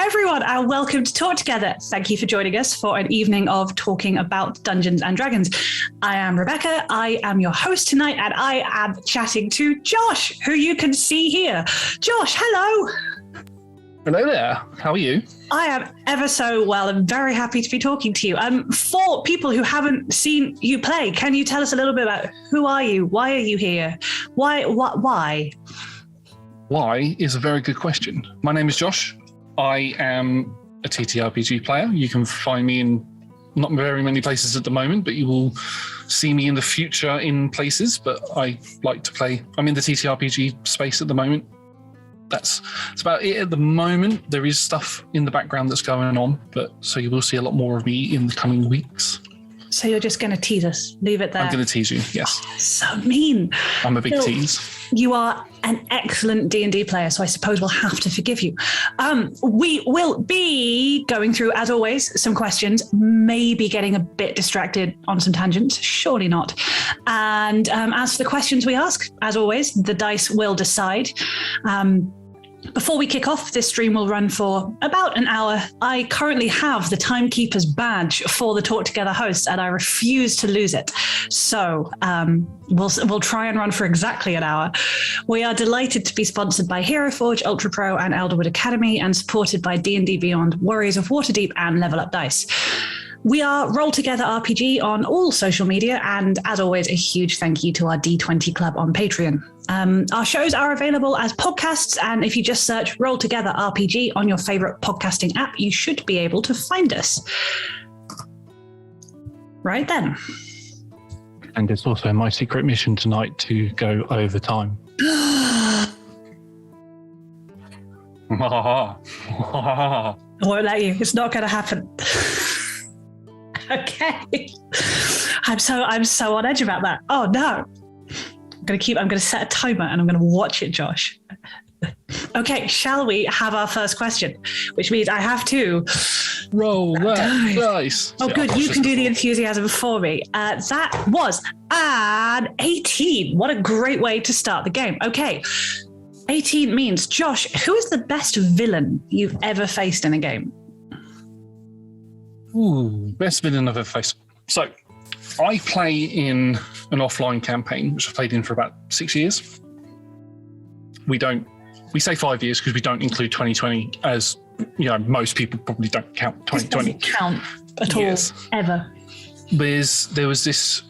everyone, and welcome to Talk Together. Thank you for joining us for an evening of talking about Dungeons and Dragons. I am Rebecca, I am your host tonight, and I am chatting to Josh, who you can see here. Josh, hello. Hello there, how are you? I am ever so well and very happy to be talking to you. For people who haven't seen you play, can you tell us a little bit about who are you? Why are you here? Why? Why is a very good question. My name is Josh. I am a TTRPG player. You can find me in not very many places at the moment, but you will see me in the future in places. But I like to play. I'm in the TTRPG space at the moment. That's about it at the moment. There is stuff in the background that's going on, but so you will see a lot more of me in the coming weeks. So you're just going to tease us, leave it there. I'm going to tease you, yes. Oh, so mean. I'm a big tease. You are an excellent D&D player, so I suppose we'll have to forgive you. We will be going through, as always, some questions, maybe getting a bit distracted on some tangents, surely not. And as for the questions we ask, as always, the dice will decide. Before we kick off, this stream will run for about an hour. I currently have the Timekeeper's badge for the Talk Together host, and I refuse to lose it. So we'll try and run for exactly an hour. We are delighted to be sponsored by Hero Forge, Ultra Pro, and Elderwood Academy, and supported by D&D Beyond, Warriors of Waterdeep, and Level Up Dice. We are Roll Together RPG on all social media, and as always, a huge thank you to our D20 Club on Patreon. Our shows are available as podcasts, and if you just search Roll Together RPG on your favorite podcasting app, you should be able to find us. Right then. And it's also my secret mission tonight to go over time. I won't let you. It's not going to happen. Okay. I'm so on edge about that. Oh no. I'm going to set a timer and I'm going to watch it, Josh. Okay, shall we have our first question? Which means I have to roll that dice. Oh, good. You can do the enthusiasm for me. That was an 18. What a great way to start the game. Okay. 18 means, Josh, who is the best villain you've ever faced in a game? Ooh, best villain I've ever faced. So, I play in an offline campaign, which I've played in for about 6 years. We say 5 years because we don't include 2020 as, most people probably don't count 2020. It doesn't count at all, ever. There was this,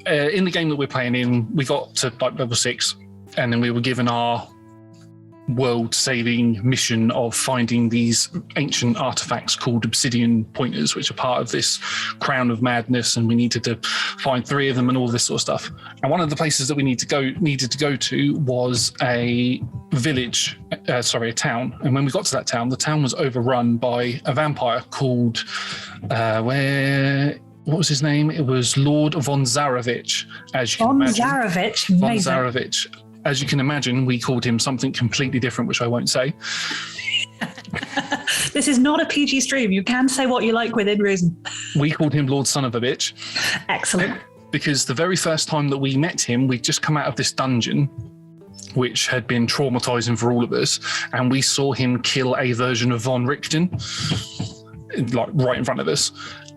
in the game that we're playing in, we got to like level 6, and then we were given our world-saving mission of finding these ancient artifacts called obsidian pointers, which are part of this crown of madness, and we needed to find 3 of them and all this sort of stuff. And one of the places that we needed to go to was a village, a town. And when we got to that town, the town was overrun by a vampire called what was his name? It was Lord von Zarovich, as you can imagine. Von Zarovich. As you can imagine, we called him something completely different, which I won't say. This is not a PG stream. You can say what you like within reason. We called him Lord Son of a Bitch. Excellent. Because the very first time that we met him, we'd just come out of this dungeon, which had been traumatizing for all of us, and we saw him kill a version of Von Richten, like right in front of us,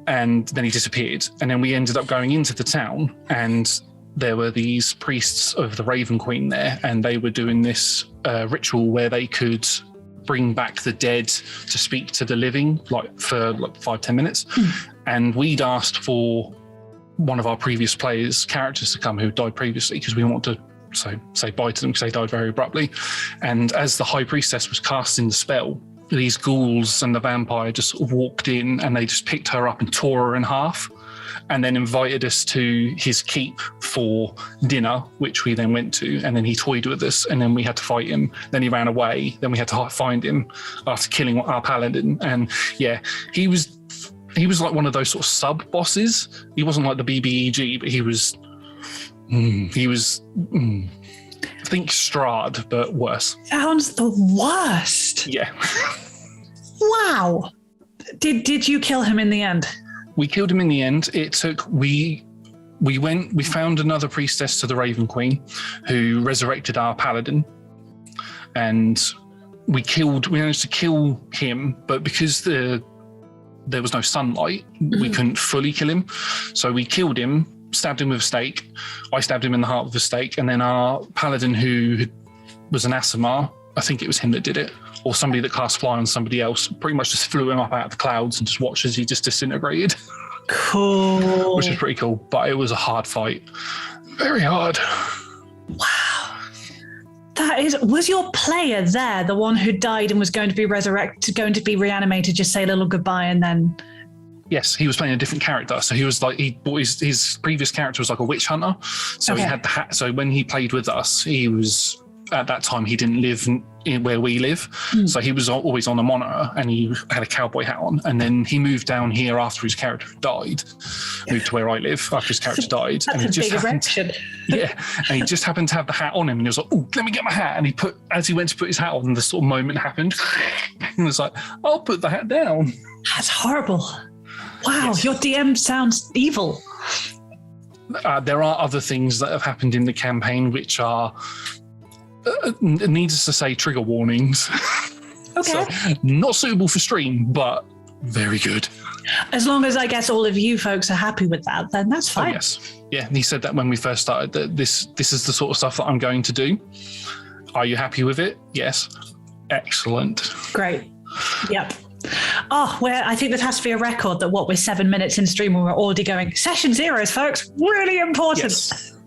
and then he disappeared. And then we ended up going into the town, and there were these priests of the Raven Queen there, and they were doing this ritual where they could bring back the dead to speak to the living, for 5-10 minutes. And we'd asked for one of our previous players' characters to come who died previously, because we wanted to say bye to them because they died very abruptly. And as the High Priestess was casting the spell, these ghouls and the vampire just walked in, and they just picked her up and tore her in half, and then invited us to his keep for dinner, which we then went to, and then he toyed with us, and then we had to fight him. Then he ran away. Then we had to find him after killing our paladin. And yeah, he was like one of those sort of sub bosses. He wasn't like the BBEG, but he was think Strahd, but worse. Sounds the worst. Yeah. Wow. Did you kill him in the end? We killed him in the end. It took, we found another priestess to the Raven Queen who resurrected our paladin. And we managed to kill him, but because there was no sunlight, we couldn't fully kill him. So we killed him, stabbed him with a stake. I stabbed him in the heart with a stake, and then our paladin, who was an Asimar, I think it was him that did it, or somebody that cast fly on somebody else, pretty much just flew him up out of the clouds and just watched as he just disintegrated. Cool. Which is pretty cool, but it was a hard fight. Very hard. Wow. Was your player there, the one who died and was going to be resurrected, going to be reanimated, just say a little goodbye and then... Yes, he was playing a different character. So he was like, his previous character was like a witch hunter. So he had the hat. So when he played with us, he was, at that time, he didn't live in where we live. So he was always on a monitor, and he had a cowboy hat on. And then he moved down here after his character died, moved to where I live after his character died. That's and a big erection. Yeah, and he just happened to have the hat on him, and he was like, "Oh, let me get my hat." And as he went to put his hat on, the sort of moment happened, and he was like, "I'll put the hat down." That's horrible. Wow, Yes. your DM sounds evil. There are other things that have happened in the campaign which are, needless to say, trigger warnings. Okay. So, not suitable for stream, but very good. As long as I guess all of you folks are happy with that, then that's fine. Oh, yes. Yeah, and he said that when we first started, that this is the sort of stuff that I'm going to do. Are you happy with it? Yes. Excellent. Great. Yep. Oh, I think this has to be a record that we're 7 minutes in stream and we're already going, session zeros, folks, really important. Yes.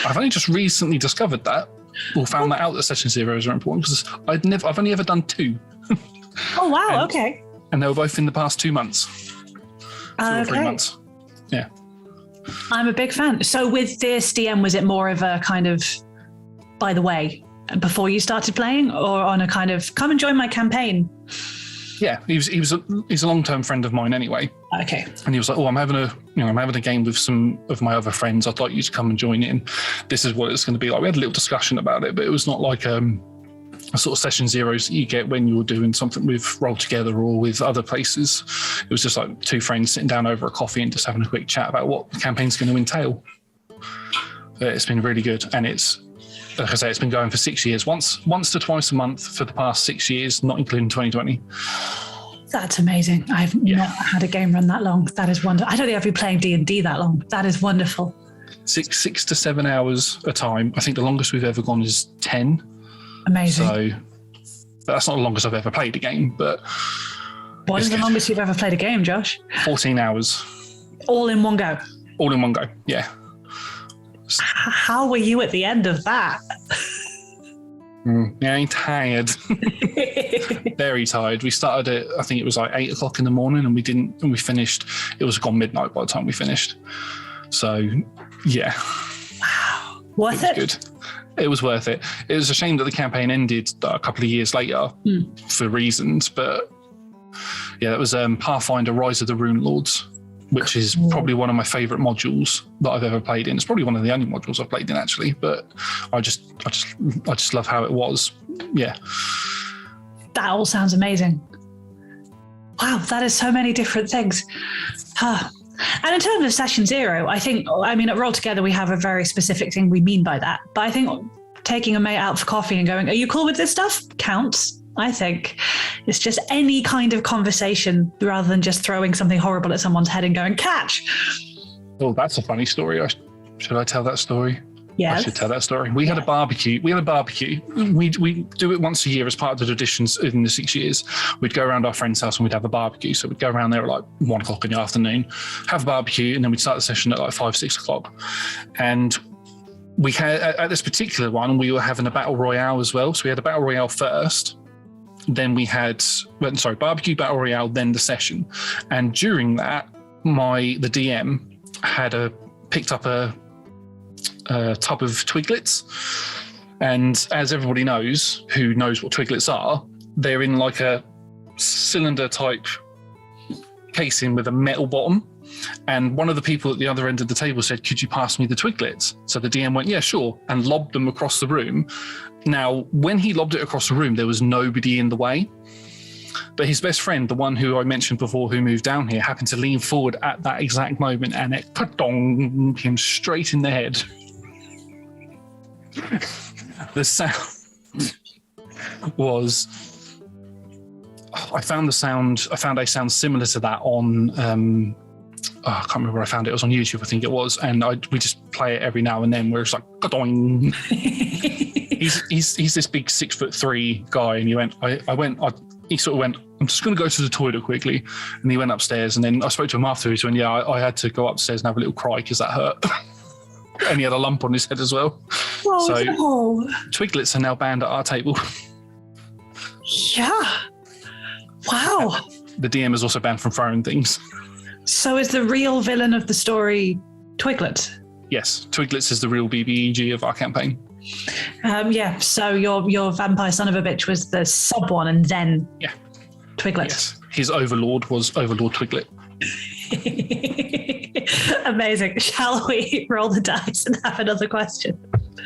I've only just recently discovered that, or found that out, that session zeros are important, because I've only ever done 2. Oh, wow, okay. And they were both in the past 2 months. 2 or 3 months. Yeah. I'm a big fan. So with this DM, was it more of a kind of, by the way, before you started playing, or on a kind of, come and join my campaign? Yeah, he's a long-term friend of mine anyway. Okay. And he was like, "Oh, I'm having a game with some of my other friends. I'd like you to come and join in. This is what it's going to be like." We had a little discussion about it, but it was not like a sort of session zeros that you get when you're doing something with Roll Together or with other places. It was just like 2 friends sitting down over a coffee and just having a quick chat about what the campaign's going to entail. It's been really good, and it's, like I say, it's been going for 6 years, once to twice a month for the past 6 years, not including 2020. That's amazing. I've not had a game run that long. That is wonderful. I don't think I've been playing D&D that long. That is wonderful. 6 to 7 hours a time. I think the longest we've ever gone is 10. Amazing. So that's not the longest I've ever played a game, but... What is the longest you've ever played a game, Josh? 14 hours. All in one go? All in one go, yeah. How were you at the end of that? Yeah, I'm tired. Very tired. We started at, I think it was like 8 o'clock in the morning, and we finished, it was gone midnight by the time we finished. So, yeah. Wow. Worth it? Good. It was worth it. It was a shame that the campaign ended a couple of years later for reasons, but yeah, that was Pathfinder Rise of the Rune Lords, which is probably one of my favourite modules that I've ever played in. It's probably one of the only modules I've played in, actually, but I just love how it was. Yeah. That all sounds amazing. Wow, that is so many different things. And in terms of session zero, I mean, at Roll Together, we have a very specific thing we mean by that. But I think taking a mate out for coffee and going, "Are you cool with this stuff?" counts. I think it's just any kind of conversation rather than just throwing something horrible at someone's head and going, "Catch." Oh, that's a funny story. Should I tell that story? Yes. I should tell that story. We had a barbecue. We do it once a year as part of the traditions in the 6 years. We'd go around our friend's house and we'd have a barbecue. So we'd go around there at like 1 o'clock in the afternoon, have a barbecue, and then we'd start the session at like 5, 6 o'clock. And we had, at this particular one, we were having a battle royale as well. So we had a battle royale first. Then we had, barbecue, battle royale, then the session. And during that, the DM had picked up a tub of twiglets, and as everybody knows who knows what twiglets are, they're in like a cylinder type casing with a metal bottom. And one of the people at the other end of the table said, "Could you pass me the twiglets?" So the DM went, "Yeah, sure," and lobbed them across the room. Now, when he lobbed it across the room, there was nobody in the way. But his best friend, the one who I mentioned before who moved down here, happened to lean forward at that exact moment, and it put him straight in the head. The sound was I found a sound similar to that on I can't remember where I found it. It was on YouTube, I think it was, and we just play it every now and then. Where it's like, "Ka-doing." he's this big 6'3" guy, and he sort of went, "I'm just going to go to the toilet quickly," and he went upstairs. And then I spoke to him afterwards, and yeah, I had to go upstairs and have a little cry because that hurt. And he had a lump on his head as well. Oh, so no. Twiglets are now banned at our table. Yeah. Wow. The DM is also banned from throwing things. So is the real villain of the story Twiglet? Yes, Twiglets is the real BBEG of our campaign. Yeah, so your vampire son of a bitch was the sub one, and then Twiglet. Yes, his overlord was Overlord Twiglet. Amazing. Shall we roll the dice and have another question?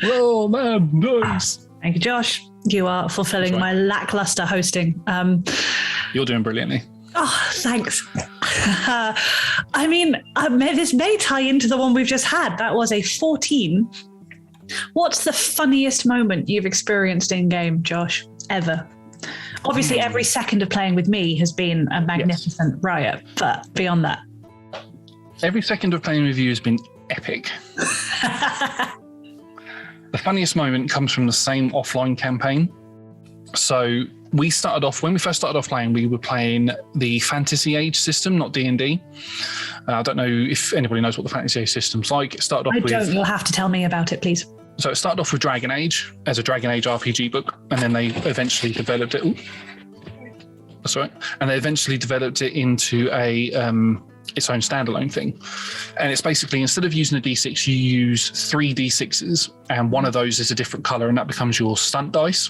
Roll them dice. Thank you, Josh. You are fulfilling my lackluster hosting. You're doing brilliantly. Oh, thanks. I mean, this may tie into the one we've just had. That was a 14. What's the funniest moment you've experienced in game, Josh, ever? Obviously, every second of playing with me has been a magnificent riot, but beyond that. Every second of playing with you has been epic. The funniest moment comes from the same offline campaign. So when we first started off playing, we were playing the Fantasy Age system, not D&D. I don't know if anybody knows what the Fantasy Age system's like. It started off You'll have to tell me about it, please. So it started off with Dragon Age as a Dragon Age RPG book, and then they eventually developed it. That's right. And they eventually developed it into its own standalone thing. And it's basically, instead of using a D6, you use 3 D6s, and one of those is a different color, and that becomes your stunt dice.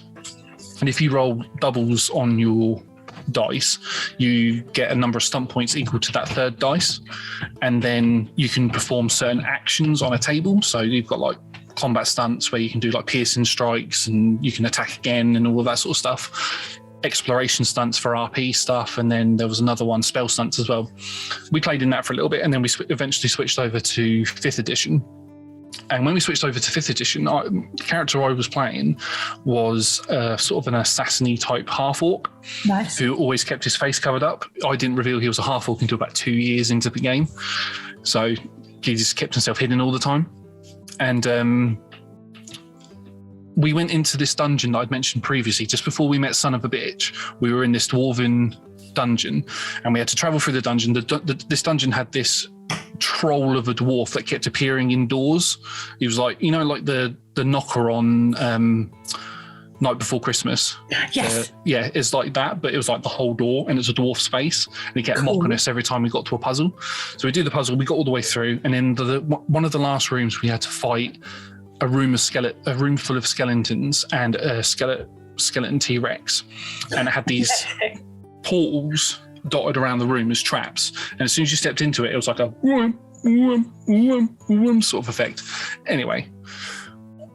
And if you roll doubles on your dice, you get a number of stunt points equal to that third dice. And then you can perform certain actions on a table. So you've got like combat stunts where you can do like piercing strikes, and you can attack again and all of that sort of stuff. Exploration stunts for RP stuff, and then there was another one, spell stunts as well. We played in that for a little bit, and then we eventually switched over to 5th edition. And when we switched over to 5th edition, the character I was playing was sort of an assassin-y type half-orc. Nice. Who always kept his face covered up. I didn't reveal he was a half-orc until about 2 years into the game. So he just kept himself hidden all the time. And we went into this dungeon that I'd mentioned previously. Just before we met Son of a Bitch, we were in this dwarven dungeon, and we had to travel through the dungeon. This dungeon had this troll of a dwarf that kept appearing indoors. He was like, like the knocker on Night Before Christmas. Yes. It's like that, but it was like the whole door, and it's a dwarf space, and he kept mocking us every time we got to a puzzle. So we do the puzzle, we got all the way through, and in one of the last rooms, we had to fight a room full of skeletons and a skeleton T-Rex, and it had these portals dotted around the room as traps. And as soon as you stepped into it, it was like a whoom, whoom, whoom, whoom sort of effect. Anyway,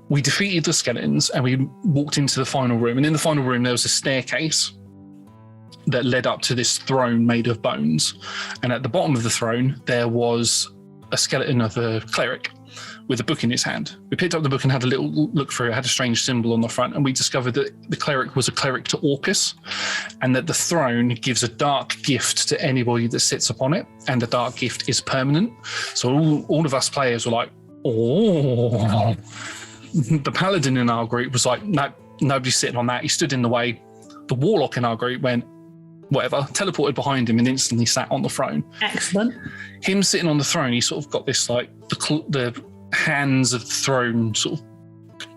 we defeated the skeletons and we walked into the final room. And in the final room, there was a staircase that led up to this throne made of bones. And at the bottom of the throne, there was a skeleton of a cleric with a book in his hand. We picked up the book and had a little look through. It had a strange symbol on the front, and we discovered that the cleric was a cleric to Orcus, and that the throne gives a dark gift to anybody that sits upon it, and the dark gift is permanent. So all of us players were like, oh. The paladin in our group was like, no, nobody's sitting on that. He stood in the way. The warlock in our group went, whatever, teleported behind him and instantly sat on the throne. Excellent. Him sitting on the throne, he sort of got this like the hands of the throne sort of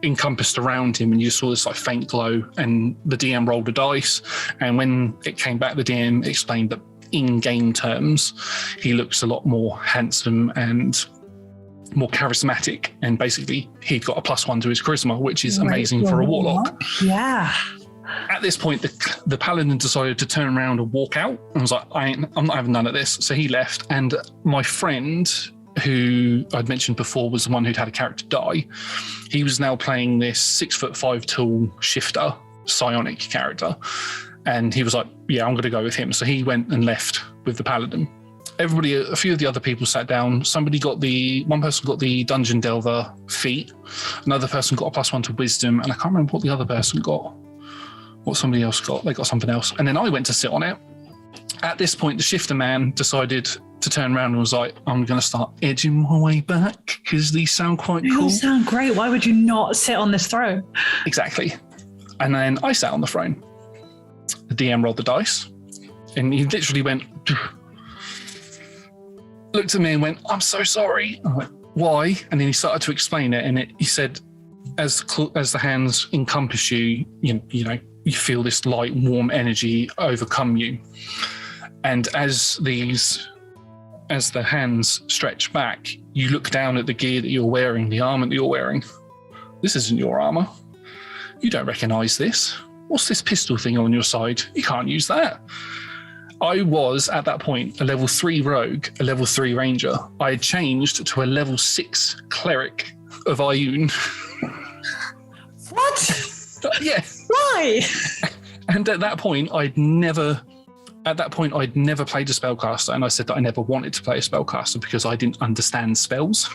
encompassed around him, and you saw this like faint glow, and the DM rolled a dice, and when it came back, the DM explained that in game terms he looks a lot more handsome and more charismatic, and basically he got a +1 to his charisma, which is amazing for a warlock. Yeah. At this point, the paladin decided to turn around and walk out, and was like, I'm not having none of this. So he left, and my friend, who I'd mentioned before was the one who'd had a character die, he was now playing this 6'5" tall shifter psionic character, and he was like, yeah, I'm going to go with him. So he went and left with the paladin. A few of the other people sat down. One person got the Dungeon Delver feat, another person got a +1 to wisdom, and I can't remember what the other person got. what somebody else got. They got something else. And then I went to sit on it. At this point, the shifter man decided to turn around and was like, I'm going to start edging my way back because these sound quite cool. They all sound great. Why would you not sit on this throne? Exactly. And then I sat on the throne. The DM rolled the dice and he literally went, looked at me and went, I'm so sorry. I went, why? And then he started to explain it. And he said, as the hands encompass you, you know, you feel this light, warm energy overcome you. And as the hands stretch back, you look down at the gear that you're wearing, the armor that you're wearing. This isn't your armor. You don't recognize this. What's this pistol thing on your side? You can't use that. I was, at that point, a level 3 rogue, a level 3 ranger. I had changed to a level 6 cleric of Ioun. What? Yeah. Why? And at that point, I'd never played a spellcaster, and I said that I never wanted to play a spellcaster because I didn't understand spells.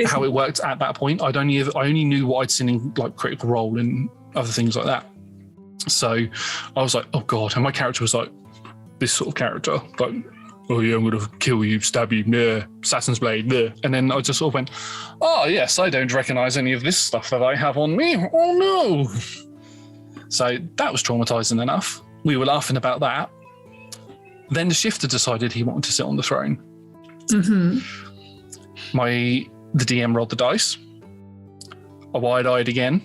How it worked at that point. I only knew what I'd seen in like Critical Role and other things like that. So I was like, oh God. And my character was like this sort of character, like, oh yeah, I'm going to kill you, stab you, yeah, assassin's blade, yeah. And then I just sort of went, oh yes, I don't recognize any of this stuff that I have on me. Oh no. So that was traumatizing enough. We were laughing about that. Then the shifter decided he wanted to sit on the throne. Mm-hmm. The DM rolled the dice. I wide-eyed again.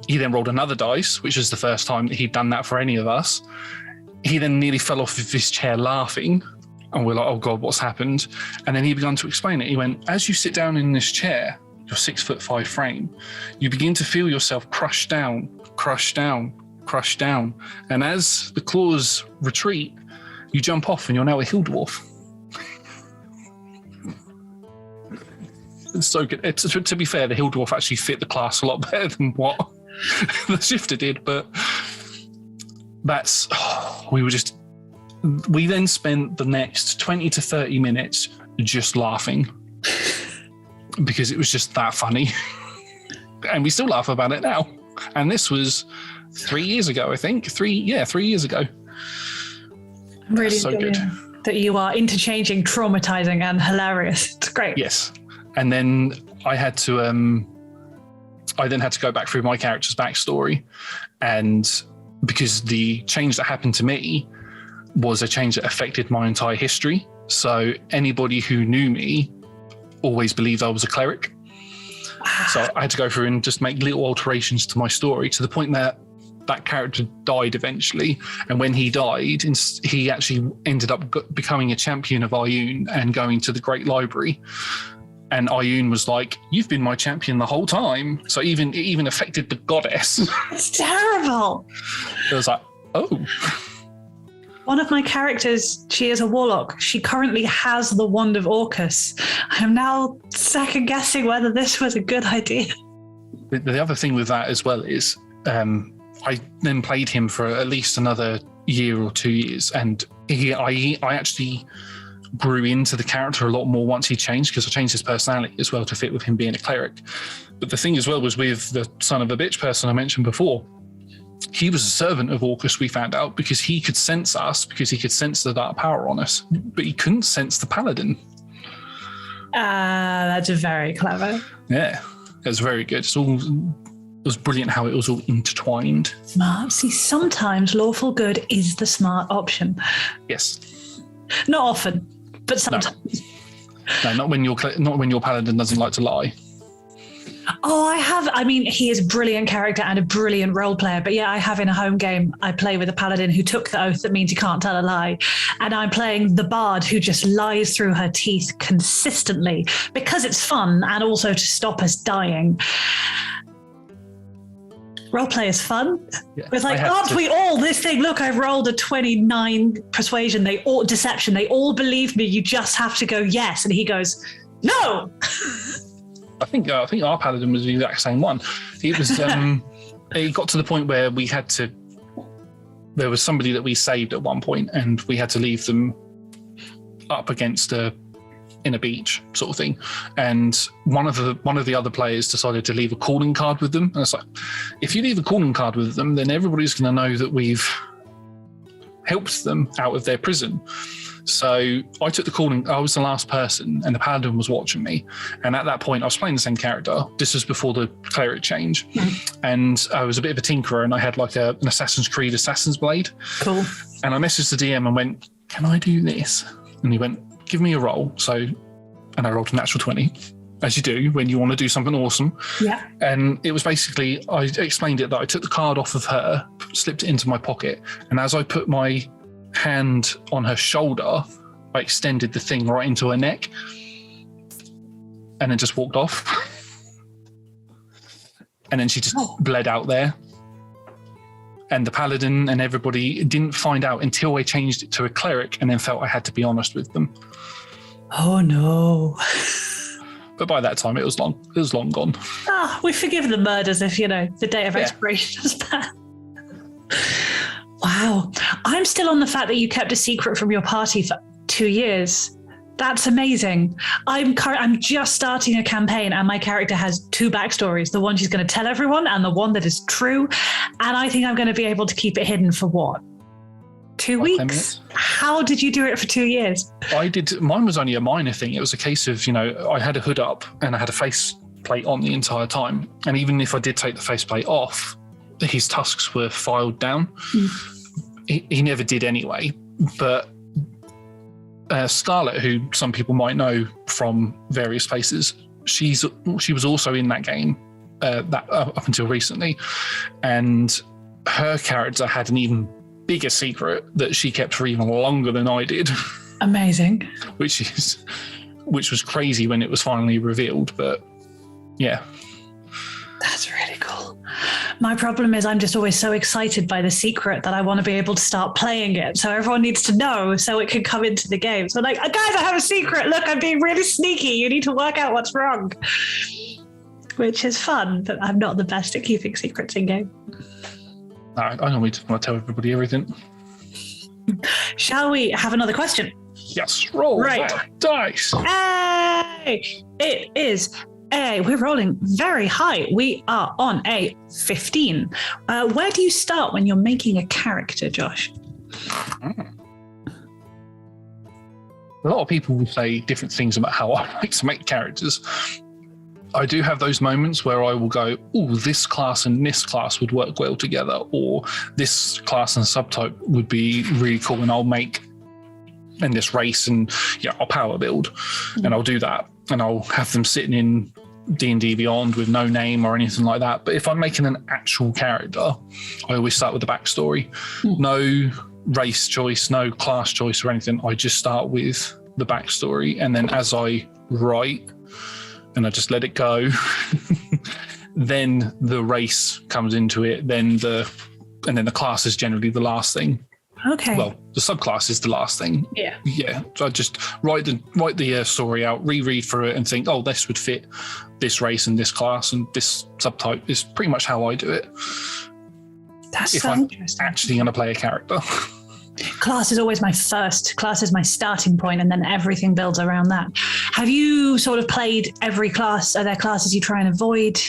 He then rolled another dice, which is the first time that he'd done that for any of us. He then nearly fell off of his chair laughing. And we're like, oh God, what's happened? And then he began to explain it. He went, as you sit down in this chair, your 6'5" frame, you begin to feel yourself crush down, crush down, crush down. And as the claws retreat, you jump off and you're now a hill dwarf. It's so good. To be fair, the hill dwarf actually fit the class a lot better than what the shifter did. But we then spent the next 20 to 30 minutes just laughing because it was just that funny. And we still laugh about it now. And this was 3 years ago, I think. 3 years ago. Really so good that you are interchanging traumatizing and hilarious. It's great. Yes. And then I then had to go back through my character's backstory, and because the change that happened to me was a change that affected my entire history. So anybody who knew me always believed I was a cleric. So I had to go through and just make little alterations to my story to the point that that character died eventually. And when he died, he actually ended up becoming a champion of Ioun and going to the Great Library. And Ioun was like, you've been my champion the whole time. So it even affected the goddess. It's terrible. It was like, oh. One of my characters, she is a warlock. She currently has the Wand of Orcus. I am now second guessing whether this was a good idea. The other thing with that as well is I then played him for at least another year or 2 years. And I actually grew into the character a lot more once he changed, because I changed his personality as well to fit with him being a cleric. But the thing as well was with the son of a bitch person I mentioned before, he was a servant of Orcus, we found out, because he could sense us, because he could sense the dark power on us, but he couldn't sense the paladin. That's very clever. Yeah, it was very good. It was brilliant how it was all intertwined. Smart. See, sometimes lawful good is the smart option. Yes. Not often, but sometimes. No, not when your paladin doesn't like to lie. Oh, I mean, he is a brilliant character and a brilliant role player. But yeah, I have in a home game, I play with a paladin who took the oath that means you can't tell a lie. And I'm playing the bard who just lies through her teeth consistently because it's fun and also to stop us dying. Roleplay is fun. Yeah, it's like, aren't we all this thing? Look, I've rolled a 29 persuasion. Deception. They all believe me. You just have to go yes. And he goes, no. I think our paladin was the exact same one. It was it got to the point where there was somebody that we saved at one point, and we had to leave them up against an in a beach sort of thing, and one of the other players decided to leave a calling card with them. And it's like, if you leave a calling card with them, then everybody's going to know that we've helped them out of their prison. So I took the calling. I was the last person, and the paladin was watching me. And at that point, I was playing the same character. This was before the cleric change, and I was a bit of a tinkerer, and I had like an Assassin's Creed Assassin's Blade. Cool. And I messaged the DM and went, "Can I do this?" And he went, "Give me a roll." And I rolled a natural 20, as you do when you want to do something awesome. Yeah. And it was basically, I explained it that I took the card off of her, slipped it into my pocket, and as I put my hand on her shoulder, I extended the thing right into her neck, and then just walked off. And then she just bled out there. And the paladin and everybody didn't find out until I changed it to a cleric, and then felt I had to be honest with them. Oh no. But by that time, it was long gone. We forgive the murders if, the date of expiration is passed. Wow. I'm still on the fact that you kept a secret from your party for 2 years. That's amazing. I'm just starting a campaign, and my character has 2 backstories. The one she's going to tell everyone, and the one that is true. And I think I'm going to be able to keep it hidden for what? 2 weeks? How did you do it for 2 years? Mine was only a minor thing. It was a case of, I had a hood up and I had a face plate on the entire time. And even if I did take the faceplate off, his tusks were filed down. He never did anyway. But Scarlet, who some people might know from various places, she was also in that game up until recently. And her character had an even bigger secret that she kept for even longer than I did. Amazing. Which was crazy when it was finally revealed, but yeah. That's really cool. My problem is I'm just always so excited by the secret that I want to be able to start playing it. So everyone needs to know so it can come into the game. So like, guys, I have a secret. Look, I'm being really sneaky. You need to work out what's wrong. Which is fun, but I'm not the best at keeping secrets in game. No, I normally just want to tell everybody everything. Shall we have another question? Yes, roll that dice. Hey, it is we're rolling very high. We are on a 15. Where do you start when you're making a character, Josh? A lot of people will say different things about how I like to make characters. I do have those moments where I will go, "Oh, this class and this class would work well together," or "This class and subtype would be really cool," and I'll make in this race, and I'll power build, and I'll do that, and I'll have them sitting in D&D Beyond with no name or anything like that. But if I'm making an actual character, I always start with the backstory. No race choice, no class choice or anything. I just start with the backstory, and then as I write, and I just let it go, then the race comes into it, and then the class is generally the last thing. Okay. Well, the subclass is the last thing. Yeah. So I just write the story out, reread through it, and think, "Oh, this would fit this race and this class and this subtype." Is pretty much how I do it. That's if so I'm interesting. actually going to play a character. Class is always my first. Class is my starting point, and then everything builds around that. Have you sort of played every class? Are there classes you try and avoid?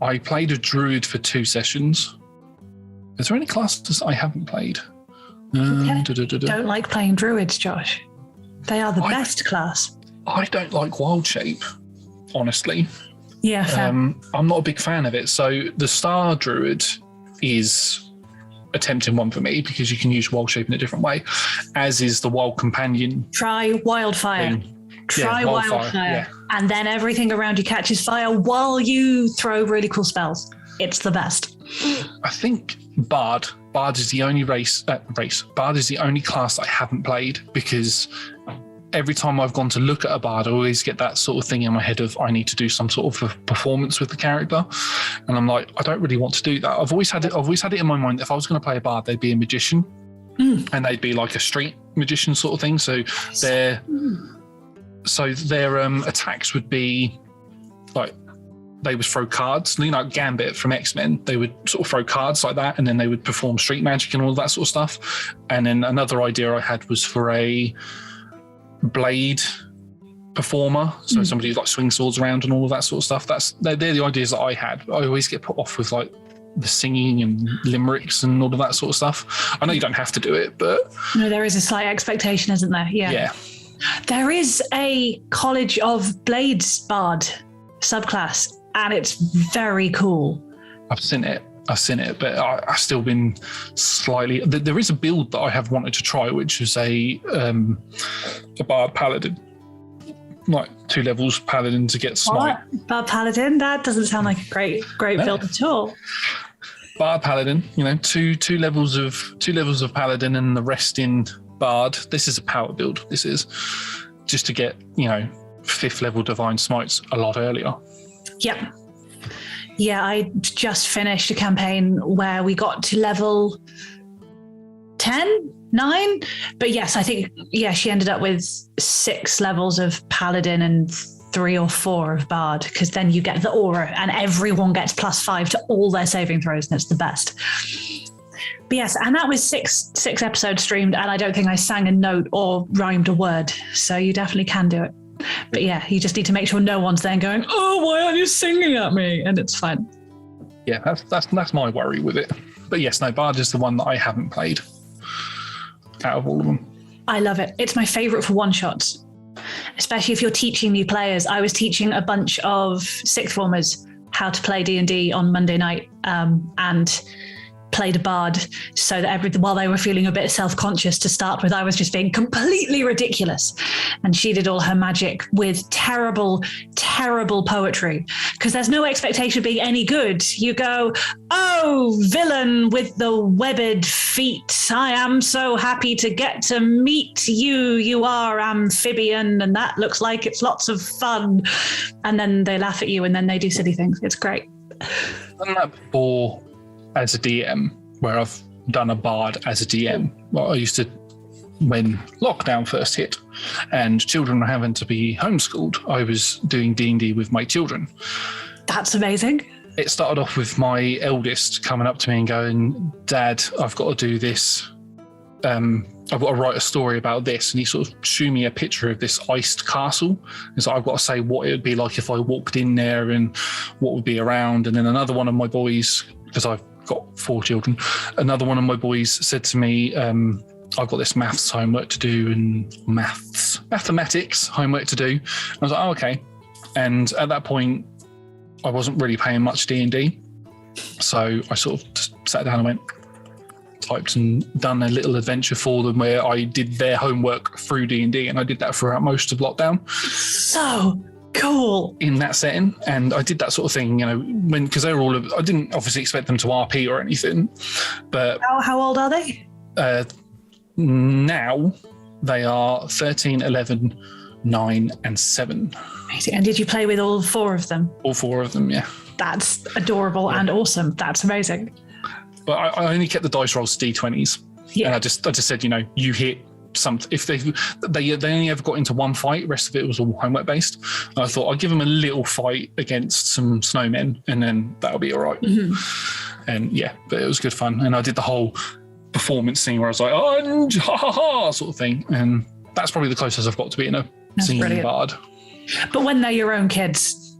I played a druid for 2 sessions. Is there any classes I haven't played? Don't like playing druids, Josh. They are the best class. I don't like wild shape, honestly. Yeah, fair. I'm not a big fan of it. So the star druid is a tempting one for me because you can use wild shape in a different way, as is the wild companion. Try wildfire. Try wildfire. And then everything around you catches fire while you throw really cool spells. It's the best. I think Bard is the only Bard is the only class I haven't played, because every time I've gone to look at a Bard, I always get that sort of thing in my head of I need to do some sort of a performance with the character, and I'm like, I don't really want to do that. I've always had it in my mind that if I was going to play a Bard, they'd be a magician, and they'd be like a street magician sort of thing. So their attacks would be like, they would throw cards, like Gambit from X-Men. They would sort of throw cards like that, and then they would perform street magic and all that sort of stuff. And then another idea I had was for a blade performer, so somebody who like swings swords around and all of that sort of stuff. They're the ideas that I had. I always get put off with like the singing and limericks and all of that sort of stuff. I know you don't have to do it, but no, there is a slight expectation, isn't there? Yeah. There is a College of Blades Bard subclass, and it's very cool. I've seen it, but I've still been slightly. There is a build that I have wanted to try, which is a Bard Paladin, like 2 levels Paladin to get Smite. Bard Paladin? That doesn't sound like a great build at all. Bard Paladin, 2 levels of Paladin and the rest in Bard. This is a power build. This is just to get 5th level Divine Smites a lot earlier. Yep. Yeah, I just finished a campaign where we got to level 10, 9. But yes, I think, she ended up with 6 levels of Paladin and 3 or 4 of Bard, because then you get the aura and everyone gets +5 to all their saving throws, and it's the best. But yes, and that was six episodes streamed, and I don't think I sang a note or rhymed a word. So you definitely can do it. But yeah, you just need to make sure no one's then going, "Oh, why aren't you singing at me?" And it's fine. Yeah, that's my worry with it. But yes, no, Bard is the one that I haven't played out of all of them. I love it. It's my favorite for one-shots, especially if you're teaching new players. I was teaching a bunch of 6th formers how to play D&D on Monday night, and played a bard so that while they were feeling a bit self-conscious to start with, I was just being completely ridiculous. And she did all her magic with terrible, terrible poetry, because there's no expectation of being any good. You go, "Oh, villain with the webbed feet, I am so happy to get to meet you. You are amphibian, and that looks like it's lots of fun." And then they laugh at you, and then they do silly things. It's great. I've done that before as a DM, where I've done a bard as a DM. Well, I used to, when lockdown first hit and children were having to be homeschooled, I was doing D&D with my children. That's amazing. It started off with my eldest coming up to me and going, "Dad, I've got to do this. I've got to write a story about this." And he sort of showed me a picture of this iced castle. He's like, "I've got to say what it would be like if I walked in there and what would be around." And then another one of my boys, because I've got 4 children, another one of my boys said to me, "I've got this maths homework to do and mathematics homework to do." I was like, "Oh, okay." And at that point, I wasn't really playing much D&D. So I sort of just sat down and went, typed and done a little adventure for them where I did their homework through D&D, and I did that throughout most of lockdown. So cool. In that setting, and I did that sort of thing, because they were all. I didn't obviously expect them to RP or anything, but how old are they? Now they are 13, 11, 9, and 7. Amazing. And did you play with all 4 of them? All 4 of them, yeah. That's adorable and awesome. That's amazing. But I only kept the dice rolls D20s, and I just said, you hit something. If they only ever got into one fight, the rest of it was all homework based. And I thought I'd give them a little fight against some snowmen, and then that'll be all right. Mm-hmm. And yeah, but it was good fun. And I did the whole performance scene where I was like, "Oh, ha ha ha," sort of thing. And that's probably the closest I've got to being a singing bard. But when they're your own kids,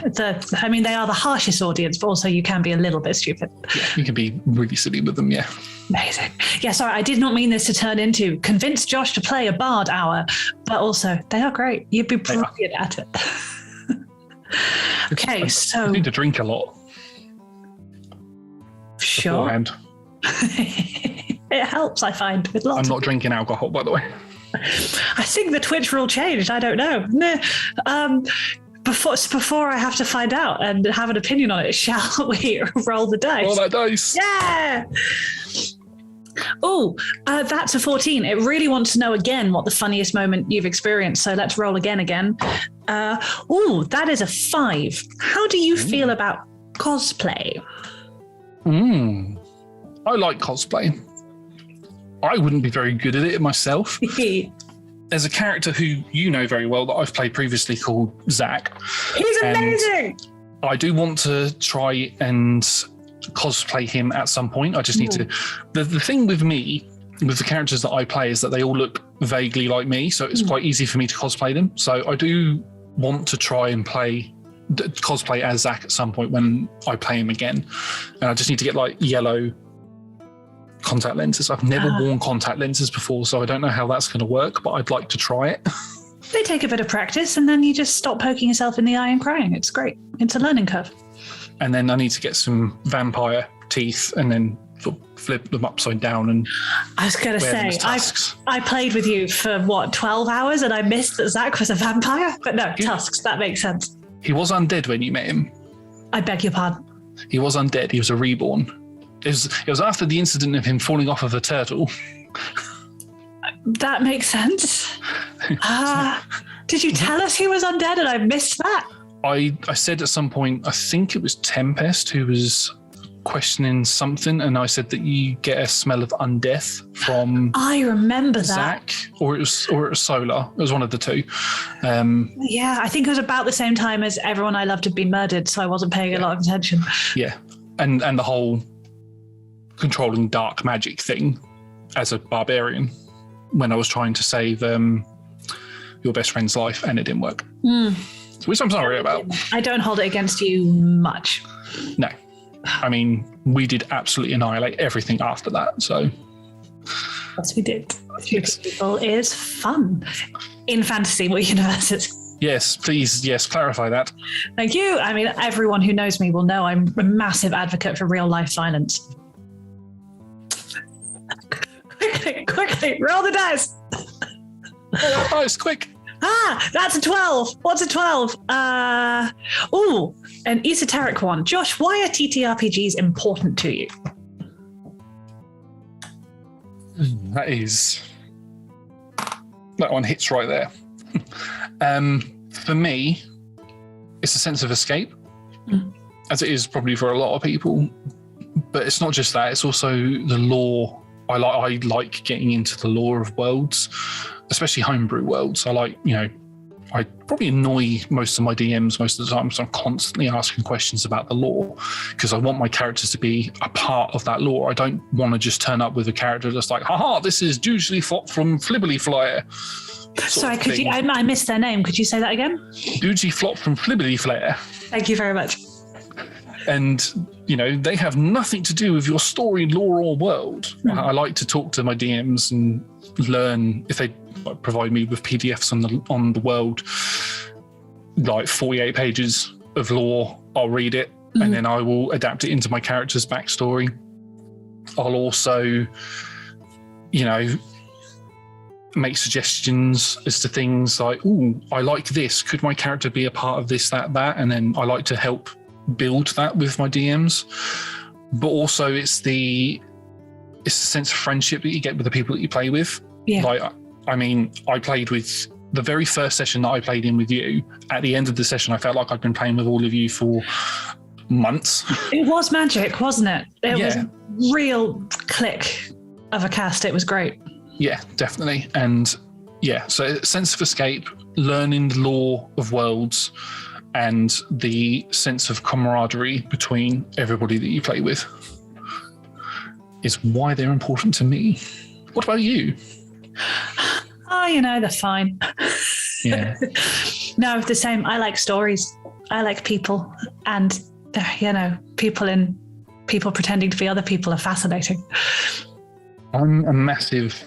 they are the harshest audience, but also you can be a little bit stupid. Yeah, you can be really silly with them, yeah. Amazing. Yeah, sorry, I did not mean this to turn into convince Josh to play a bard hour, but also they are great. You'd be brilliant at it. Okay, so... I need to drink a lot. Sure. Beforehand. It helps, I find, with lots. I'm not drinking alcohol, by the way. I think the Twitch rule changed. I don't know. Before I have to find out and have an opinion on it, shall we roll the dice? Roll that dice. Yeah. Oh, that's a 14. It really wants to know again what the funniest moment you've experienced. So let's roll again. That is a 5. How do you feel about cosplay? I like cosplay. I wouldn't be very good at it myself. There's a character who you know very well that I've played previously called Zach. He's amazing. I do want to try and cosplay him at some point. I just need to. The thing with me with the characters that I play is that they all look vaguely like me, so it's quite easy for me to cosplay them. So I do want to try and cosplay as Zach at some point when I play him again. And I just need to get like yellow contact lenses. I've never worn contact lenses before, so I don't know how that's going to work, but I'd like to try it. They take a bit of practice, and then you just stop poking yourself in the eye and crying. It's great. It's a learning curve. And then I need to get some vampire teeth and then flip them upside down. And I was going to say, I played with you for 12 hours, and I missed that Zach was a vampire. But no, tusks, that makes sense. He was undead when you met him. I beg your pardon. He was undead. He was a reborn. It was after the incident of him falling off of a turtle. That makes sense. Did you tell us he was undead and I missed that? I said at some point, I think it was Tempest who was questioning something, and I said that you get a smell of undeath from I remember Zach, that. or it was Solar. It was one of the two. Yeah, I think it was about the same time as everyone I loved had been murdered, so I wasn't paying a lot of attention. Yeah, and the whole controlling dark magic thing as a barbarian when I was trying to save your best friend's life, and it didn't work. Which I'm sorry about. I don't hold it against you much. No. I mean, we did absolutely annihilate everything after that, so. Yes, we did. Shooting people is fun in fantasy universes. Yes, please, clarify that. Thank you. I mean, everyone who knows me will know I'm a massive advocate for real life violence. Quickly, roll the dice. Dice, quick. That's a 12. What's a 12? An esoteric one. Josh, why are TTRPGs important to you? That one hits right there. For me, it's a sense of escape, as it is probably for a lot of people. But it's not just that; it's also the lore. I like getting into the lore of worlds, especially homebrew worlds. I probably annoy most of my DMs most of the time, so I'm constantly asking questions about the lore because I want my characters to be a part of that lore. I don't want to just turn up with a character that's like, haha, this is Doogely Flop from Flibbly Flare. Sorry, could you? I missed their name. Could you say that again? Doogely Flop from Flibbly Flare. Thank you very much. And, they have nothing to do with your story, lore, or world. I like to talk to my DMs and learn if they provide me with PDFs on the world, like 48 pages of lore. I'll read it and then I will adapt it into my character's backstory. I'll also, make suggestions as to things like, I like this. Could my character be a part of this, that? And then I like to help build that with my DMs. But also it's the sense of friendship that you get with the people that you play with. Yeah. I played with the very first session that I played in with you. At the end of the session, I felt like I'd been playing with all of you for months. It was magic, wasn't it? It was a real click of a cast. It was great. Yeah, definitely. And so sense of escape, learning the lore of worlds, and the sense of camaraderie between everybody that you play with is why they're important to me. What about you? They're fine. Yeah. No, the same. I like stories. I like people. And, people pretending to be other people are fascinating. I'm a massive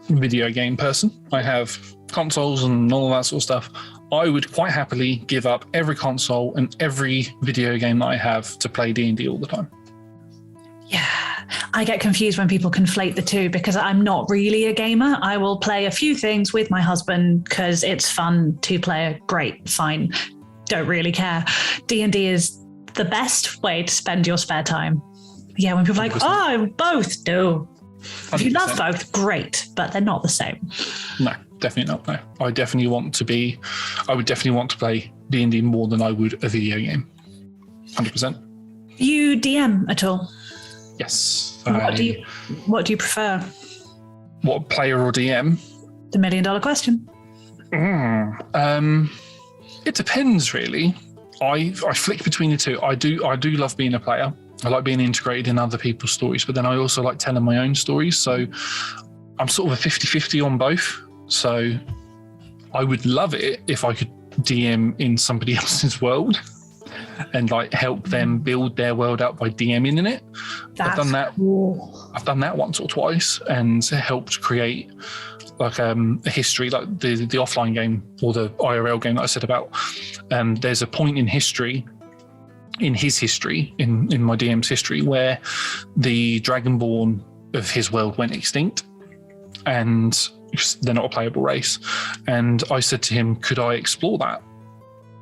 video game person. I have consoles and all that sort of stuff. I would quite happily give up every console and every video game that I have to play D&D all the time. Yeah, I get confused when people conflate the two because I'm not really a gamer. I will play a few things with my husband because it's fun. Two-player, great, fine. Don't really care. D&D is the best way to spend your spare time. Yeah, when people are like, both do. 100%. If you love both, great, but they're not the same. No, definitely not. No, I would definitely want to play D&D more than I would a video game. 100%. You DM at all? Yes. What do you prefer? What, player or DM? The $1 million question. It depends, really. I flick between the two. I do love being a player. I like being integrated in other people's stories, but then I also like telling my own stories. So I'm sort of a 50-50 on both. So I would love it if I could DM in somebody else's world and like help them build their world up by DMing in it. I've done that. Cool. I've done that once or twice and helped create like a history, like the offline game or the IRL game that I said about. There's a point in history, in his history, in my DM's history, where the Dragonborn of his world went extinct, and they're not a playable race. And I said to him, could I explore that?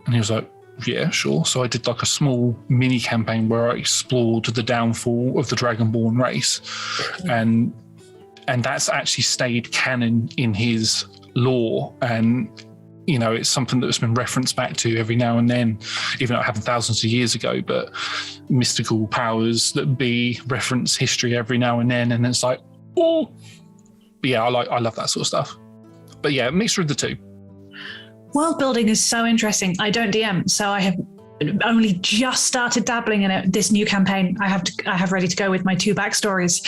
And he was like, yeah, sure. So I did like a small mini campaign where I explored the downfall of the Dragonborn race. And that's actually stayed canon in his lore. And, you know, it's something that's been referenced back to every now and then, even though it happened thousands of years ago, but mystical powers that be reference history every now and then. And it's like, oh, but yeah, I love that sort of stuff. But yeah, a mixture of the two. World building is so interesting. I don't DM, so I have only just started dabbling in it. This new campaign I have ready to go with my 2 backstories.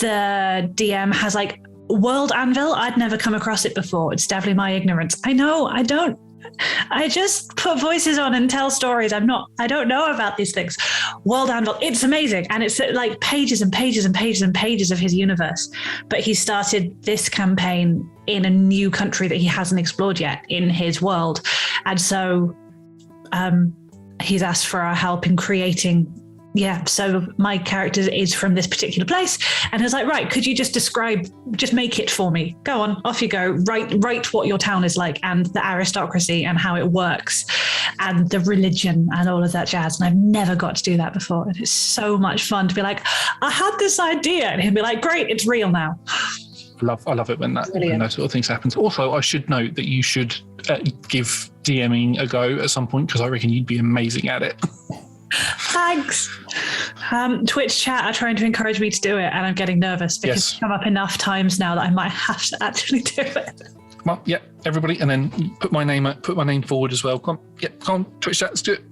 The DM has like World Anvil. I'd never come across it before. It's definitely my ignorance. I know, I don't. I just put voices on and tell stories. I don't know about these things. World Anvil, it's amazing. And it's like pages and pages and pages and pages of his universe. But he started this campaign in a new country that he hasn't explored yet in his world. And so he's asked for our help in creating. Yeah, so my character is from this particular place, and he's like, right, could you just make it for me? Go on, off you go. Write what your town is like, and the aristocracy, and how it works, and the religion, and all of that jazz. And I've never got to do that before, and it's so much fun to be like, I had this idea, and he'll be like, great, it's real now. I love it when those sort of things happen. Also, I should note that you should give DMing a go at some point, because I reckon you'd be amazing at it. Thanks. Twitch chat are trying to encourage me to do it, and I'm getting nervous because it's come up enough times now that I might have to actually do it. Well, yeah, everybody, and then put my name forward as well. Come on, Twitch chat, let's do it.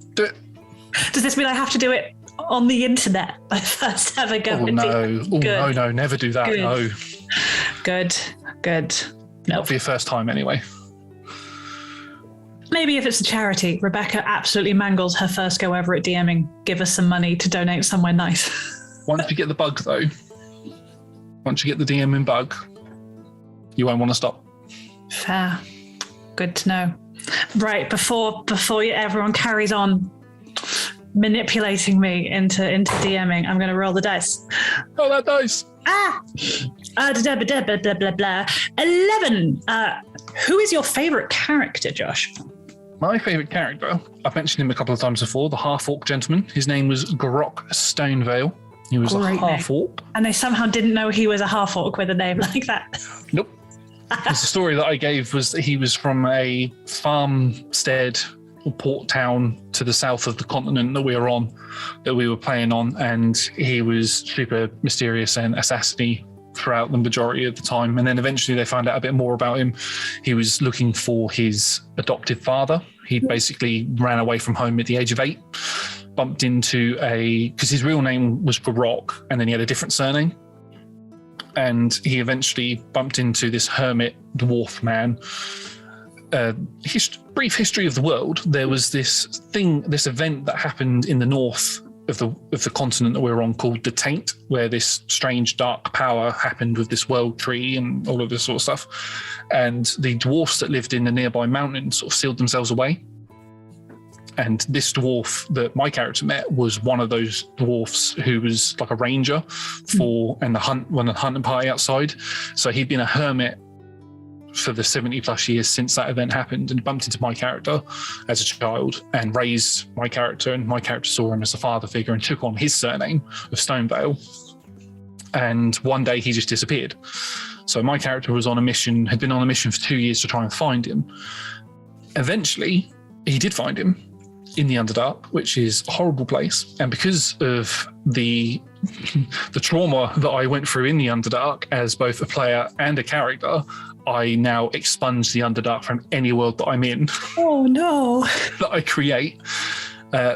Does this mean I have to do it on the internet? My first ever go. No, never do that. Good. Good. Not for your first time, anyway. Maybe if it's a charity. Rebecca absolutely mangles her first go ever at DMing. Give us some money to donate somewhere nice. Once you get the bug, though, once you get the DMing bug, you won't want to stop. Fair. Good to know. Right, before everyone carries on manipulating me into DMing, I'm going to roll the dice. Oh, that dice. Blah, blah, blah. 11. Who is your favorite character, Josh? My favourite character, I've mentioned him a couple of times before, the half-orc gentleman. His name was Grok Stonevale. He was a half-orc. And they somehow didn't know he was a half-orc with a name like that. Nope. The story that I gave was that he was from a farmstead or port town to the south of the continent that we were playing on, and he was super mysterious and assassiny throughout the majority of the time. And then eventually they found out a bit more about him. He was looking for his adoptive father. He basically ran away from home at the age of 8, bumped into because his real name was Grok, and then he had a different surname. And he eventually bumped into this hermit dwarf man. Brief history of the world. There was this event that happened in the north of the continent that we were on called the Taint, where this strange dark power happened with this world tree and all of this sort of stuff. And the dwarfs that lived in the nearby mountain sort of sealed themselves away. And this dwarf that my character met was one of those dwarfs who was like a ranger when the hunting party outside. So he'd been a hermit for the 70 plus years since that event happened, and bumped into my character as a child and raised my character, and my character saw him as a father figure and took on his surname of Stonevale. And one day he just disappeared. So my character had been on a mission for 2 years to try and find him. Eventually he did find him in the Underdark, which is a horrible place. And because of the trauma that I went through in the Underdark as both a player and a character, I now expunge the Underdark from any world that I'm in. Oh no. That I create.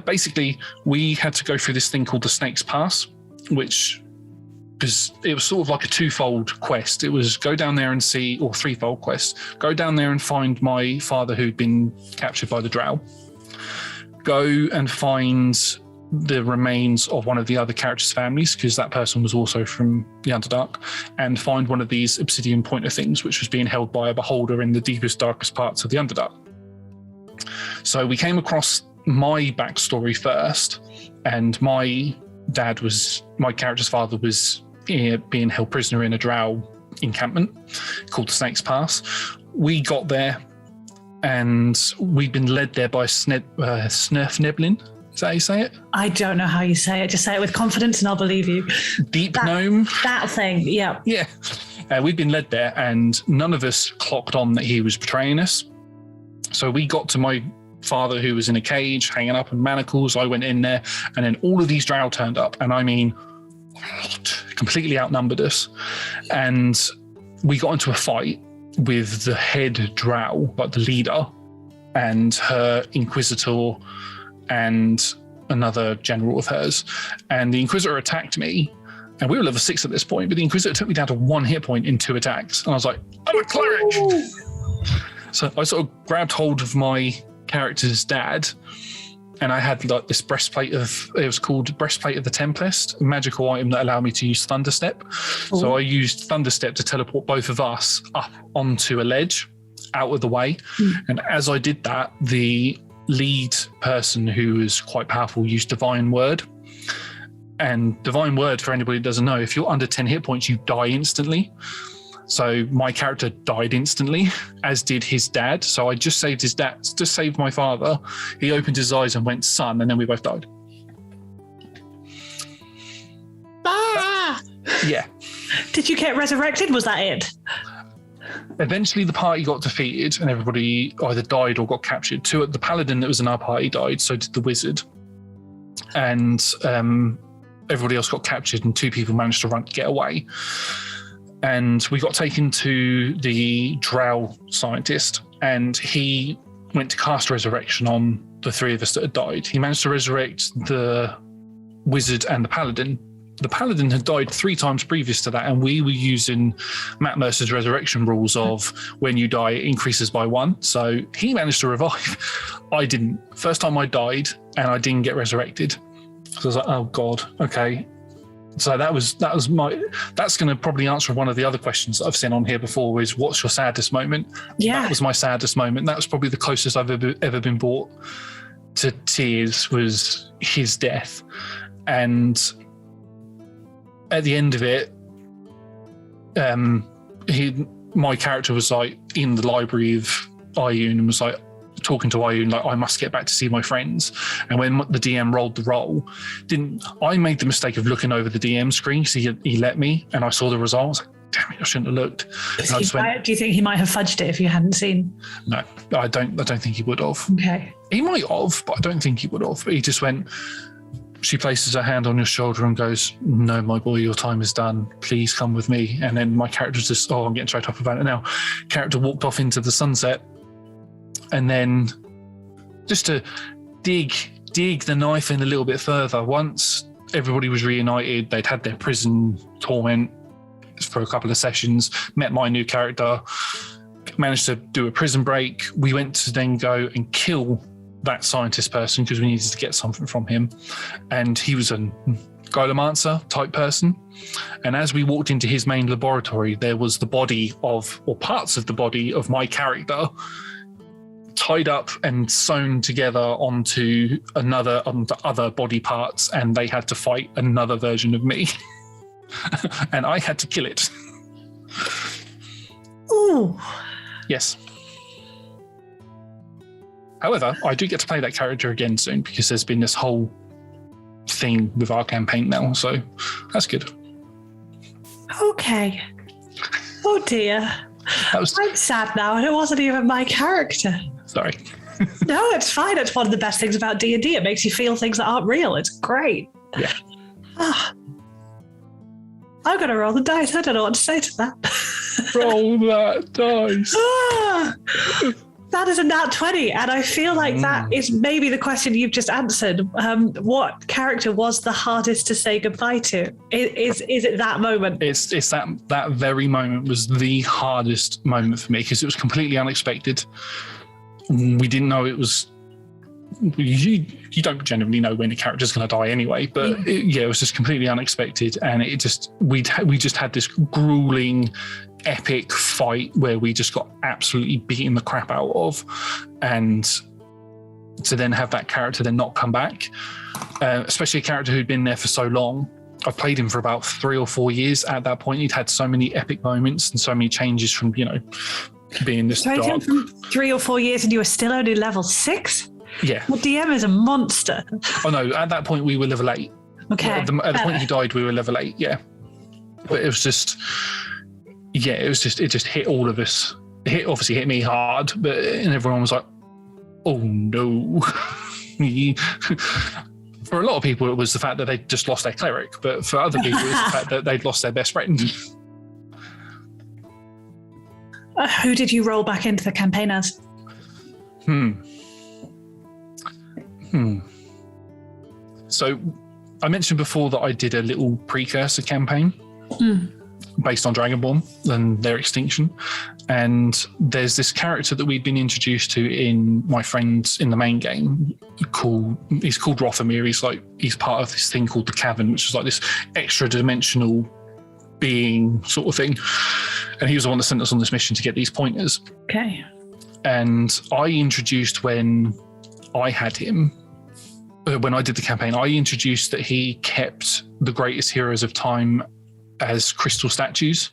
Basically, we had to go through this thing called the Snake's Pass, which because it was sort of like a twofold quest. It was go down there and see, or threefold quest. Go down there and find my father who'd been captured by the drow. Go and find the remains of one of the other characters' families, because that person was also from the Underdark, and find one of these obsidian pointer things, which was being held by a beholder in the deepest, darkest parts of the Underdark. So we came across my backstory first, and my character's father was being held prisoner in a drow encampment called the Snake's Pass. We got there, and we'd been led there by Snurfneblin. Is that how you say it? I don't know how you say it. Just say it with confidence and I'll believe you. Deep Gnome? That thing, yeah. Yeah. We'd been led there, and none of us clocked on that he was betraying us. So we got to my father, who was in a cage, hanging up in manacles. I went in there, and then all of these drow turned up, and I mean, completely outnumbered us. And we got into a fight with the head drow, like the leader, and her inquisitor, and another general of hers. And the Inquisitor attacked me, and we were level 6 at this point, but the Inquisitor took me down to 1 hit point in 2 attacks. And I was like, I'm a cleric! Ooh. So I sort of grabbed hold of my character's dad, and I had like this breastplate it was called Breastplate of the Tempest, a magical item that allowed me to use Thunderstep. Ooh. So I used Thunderstep to teleport both of us up onto a ledge, out of the way. And as I did that, the lead person, who was quite powerful, used Divine Word. And Divine Word, for anybody who doesn't know, if you're under 10 hit points, you die instantly. So my character died instantly, as did his dad. So I just saved his dad, just saved my father. He opened his eyes and went, son, and then we both died. Ah! Yeah. Did you get resurrected? Was that it? Eventually the party got defeated and everybody either died or got captured. The paladin that was in our party died, so did the wizard. And everybody else got captured, and 2 people managed to get away. And we got taken to the drow scientist, and he went to cast resurrection on the 3 of us that had died. He managed to resurrect the wizard and the paladin. The paladin had died 3 times previous to that, and we were using Matt Mercer's resurrection rules of when you die, it increases by 1. So he managed to revive. I didn't. First time I died, and I didn't get resurrected. So I was like, oh God, okay. So that's going to probably answer one of the other questions that I've seen on here before, is what's your saddest moment? Yeah. That was my saddest moment. That was probably the closest I've ever been brought to tears, was his death. And at the end of it, my character was like in the library of Ioun and was like talking to Ioun, like, I must get back to see my friends. And when the DM rolled the roll, I made the mistake of looking over the DM screen, so he let me, and I saw the results. Damn it, I shouldn't have looked. Do you think he might have fudged it if you hadn't seen? No, I don't think he would have. Okay. He might have, but I don't think he would have. But he just went, she places her hand on your shoulder and goes, no, my boy, your time is done. Please come with me. And then my character's just, I'm getting straight up about it now. Character walked off into the sunset. And then just to dig the knife in a little bit further, once everybody was reunited, they'd had their prison torment for a couple of sessions, met my new character, managed to do a prison break. We went to then go and kill that scientist person because we needed to get something from him. And he was a gyromancer type person. And as we walked into his main laboratory, there was the body of, or parts of the body of my character, tied up and sewn together onto other body parts, and they had to fight another version of me. And I had to kill it. Ooh. Yes. However, I do get to play that character again soon, because there's been this whole thing with our campaign now, so that's good. Okay. Oh dear. I'm sad now, and it wasn't even my character. Sorry. No, it's fine. It's one of the best things about D&D. It makes you feel things that aren't real. It's great. Yeah. I'm going to roll the dice. I don't know what to say to that. Roll that dice. That is a nat 20, and I feel like that is maybe the question you've just answered. What character was the hardest to say goodbye to? Is it that moment? It's that very moment was the hardest moment for me because it was completely unexpected. We didn't know it was. You don't generally know when a character's going to die anyway, but it was just completely unexpected, and we just had this grueling, epic fight where we just got absolutely beaten the crap out of, and to then have that character then not come back, especially a character who'd been there for so long. I've played him for about 3 or 4 years at that point. He'd had so many epic moments and so many changes from being this dark. From 3 or 4 years, and you were still only level 6. Yeah. Well, DM is a monster. Oh no, at that point we were level 8. Okay. At the point he died, we were level 8, yeah. But it was just, it just hit all of us. It obviously hit me hard, and everyone was like, oh no. For a lot of people, it was the fact that they just lost their cleric, but for other people, it was the fact that they'd lost their best friend. Who did you roll back into the campaign as? So I mentioned before that I did a little precursor campaign based on Dragonborn and their extinction. And there's this character that we'd been introduced to in my friends in the main game he's called Rothamir. He's part of this thing called the Cavern, which is like this extra dimensional being sort of thing. And he was the one that sent us on this mission to get these pointers. Okay. And I introduced when I had him, when I did the campaign, I introduced that he kept the greatest heroes of time as crystal statues.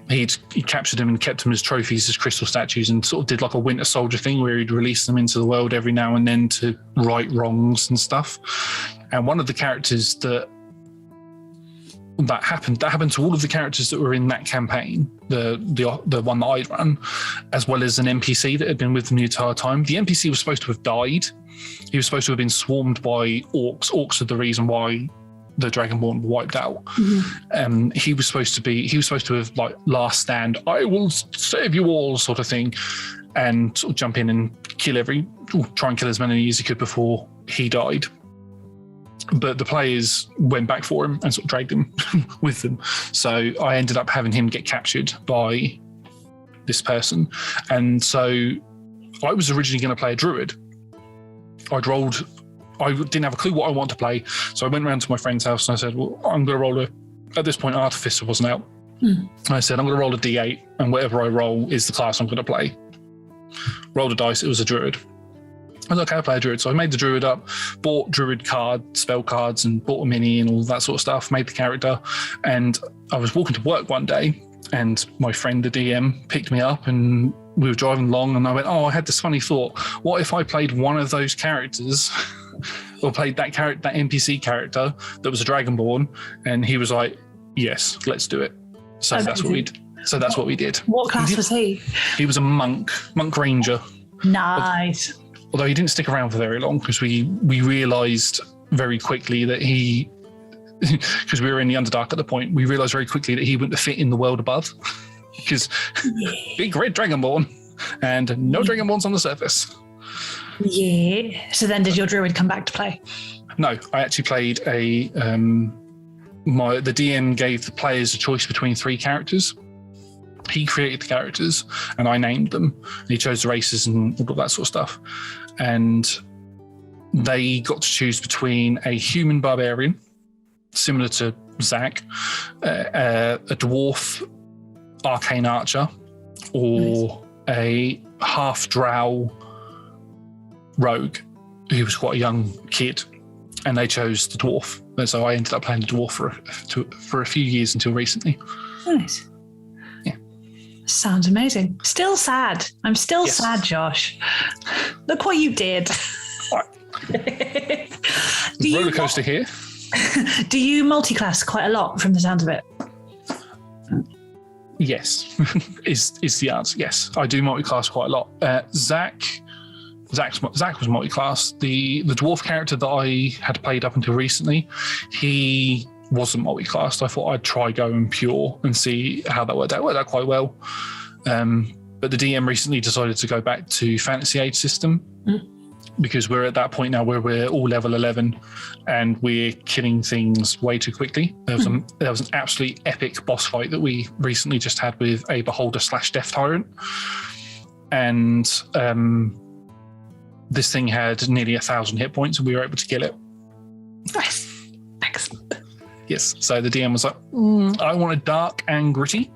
He captured them and kept them as trophies, as crystal statues, and sort of did like a Winter Soldier thing where he'd release them into the world every now and then to right wrongs and stuff. And one of the characters that happened to all of the characters that were in that campaign, the one that I'd run, as well as an NPC that had been with them the entire time. The NPC was supposed to have died. He was supposed to have been swarmed by orcs. Orcs are the reason why the Dragonborn were wiped out. He was supposed to have like last stand, I will save you all sort of thing, and sort of jump in and try and kill as many as he could before he died. But the players went back for him and sort of dragged him with them. So I ended up having him get captured by this person. And so I was originally going to play a druid. I didn't have a clue what I wanted to play. So I went around to my friend's house and I said, well, I'm going to roll at this point, Artificer wasn't out. And I said, I'm going to roll a D8 and whatever I roll is the class I'm going to play. Rolled a dice, it was a druid. I was like, okay, I'll play a druid. So I made the druid up, bought druid spell cards, and bought a mini and all that sort of stuff, made the character. And I was walking to work one day and my friend, the DM, picked me up and we were driving along and I went, I had this funny thought. What if I played one of those characters or played that NPC character that was a Dragonborn? And he was like, yes, let's do it. So that's what we did. That's what we did. What class was he? He was a monk ranger. Nice. Although he didn't stick around for very long because we realised very quickly that because we were in the Underdark at the point, we realised very quickly that he wouldn't fit in the world above because big red Dragonborn and no Dragonborns on the surface. Yeah. So then did your druid come back to play? No, I actually played the DM gave the players a choice between 3 characters. He created the characters and I named them. He chose the races and all of that sort of stuff. And they got to choose between a human barbarian, similar to Zach, a dwarf arcane archer, or a half-drow rogue who was quite a young kid. And they chose the dwarf. And so I ended up playing the dwarf for a few years until recently. Nice. Sounds amazing. Still sad. I'm still sad, Josh. Look what you did. Roller coaster here. Do you multi-class quite a lot from the sounds of it? Yes, is the answer. Yes, I do multi-class quite a lot. Zach was multi-class. The dwarf character that I had played up until recently, he wasn't multi-classed. I thought I'd try going pure and see how that worked out. It worked out quite well. But the DM recently decided to go back to Fantasy Age system because we're at that point now where we're all level 11 and we're killing things way too quickly. There was an absolutely epic boss fight that we recently just had with a Beholder / Death Tyrant. And this thing had nearly 1,000 hit points and we were able to kill it. Nice. Excellent. Yes. So the DM was like, I want a dark and gritty.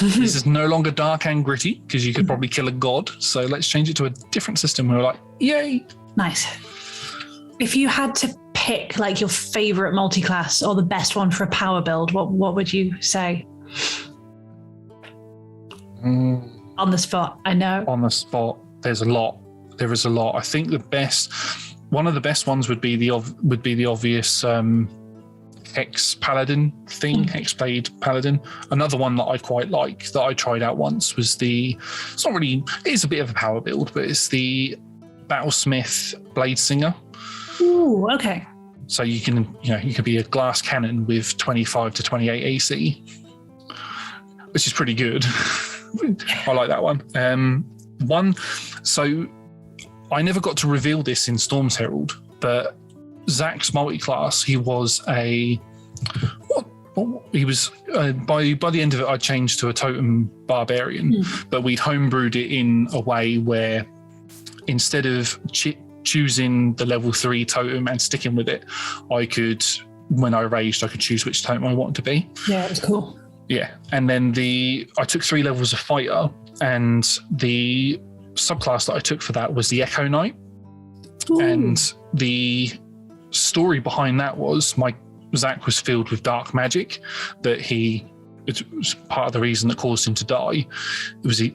This is no longer dark and gritty because you could probably kill a god. So let's change it to a different system. We were like, yay. Nice. If you had to pick like your favorite multi-class or the best one for a power build, what would you say? On the spot, I know. On the spot, there's a lot. There is a lot. I think one of the best ones would be the obvious Hex Paladin thing, Hexblade Paladin. Another one that I quite like that I tried out once was it is a bit of a power build, but it's the Battlesmith Blade Singer. Ooh, okay. So you could be a glass cannon with 25 to 28 AC, which is pretty good. I like that one. So I never got to reveal this in Storm's Herald, but Zach's multi-class, he was by the end of it, I changed to a totem barbarian, but we'd homebrewed it in a way where instead of choosing the level 3 totem and sticking with it, when I raged, I could choose which totem I wanted to be. Yeah, it was cool. Yeah, and then I took 3 levels of fighter, and the subclass that I took for that was the Echo Knight. Ooh. And the story behind that was Zach was filled with dark magic that it was part of the reason that caused him to die.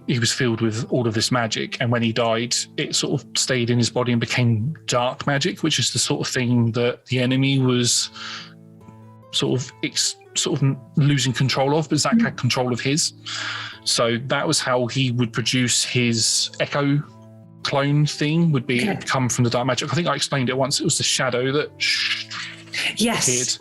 He was filled with all of this magic, and when he died, it sort of stayed in his body and became dark magic, which is the sort of thing that the enemy was sort of losing control of, but Zach had control of his. So that was how he would produce his Echo clone thing, would come from the dark magic. I think I explained it once. It was the shadow that appeared.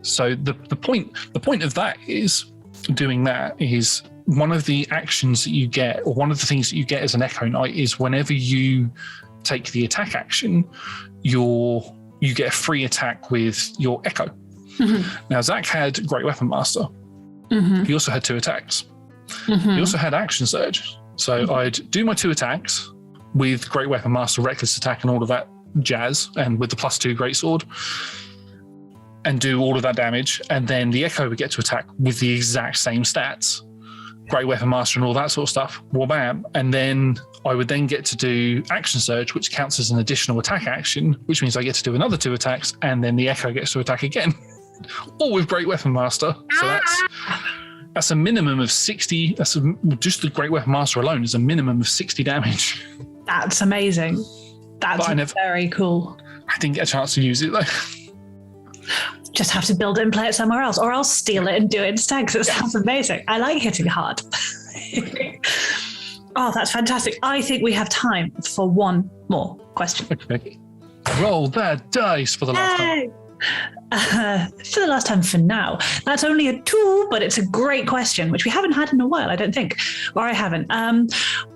So the point of that is doing that is one of the actions that you get, or one of the things that you get as an Echo Knight is whenever you take the attack action, you get a free attack with your Echo. Now Zach had Great Weapon Master. He also had 2 attacks. He also had Action Surge. So I'd do my 2 attacks with Great Weapon Master, Reckless Attack, and all of that jazz, and with the +2 Greatsword, and do all of that damage. And then the Echo would get to attack with the exact same stats, Great Weapon Master and all that sort of stuff. Wabam. And then I would then get to do Action Surge, which counts as an additional attack action, which means I get to do another 2 attacks, and then the Echo gets to attack again. All with Great Weapon Master. So that's a minimum of 60. Just the Great Weapon Master alone is a minimum of 60 damage. That's amazing. That's very cool. I didn't get a chance to use it though. Just have to build it and play it somewhere else, or I'll steal it and do it instead because it sounds amazing. I like hitting hard. Oh, that's fantastic. I think we have time for one more question. Okay. Roll that dice for the last time. For the last time for now. That's only a 2, but it's a great question, which we haven't had in a while, I don't think. Or I haven't.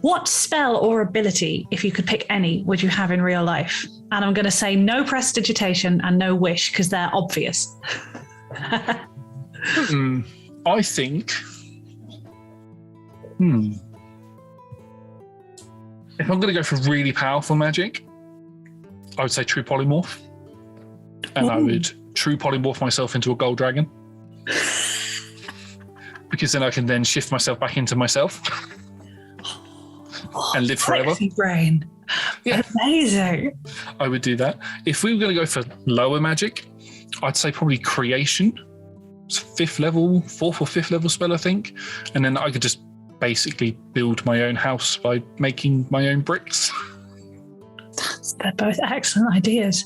What spell or ability, if you could pick any, would you have in real life? And I'm going to say no prestidigitation and no wish, because they're obvious. I think... If I'm going to go for really powerful magic, I would say True Polymorph. And I would True Polymorph myself into a gold dragon. Because then I can then shift myself back into myself. And live forever. Brain. Yeah. Amazing. I would do that. If we were going to go for lower magic, I'd say probably Creation. It's 4th or 5th level spell, I think. And then I could just basically build my own house by making my own bricks. They're both excellent ideas.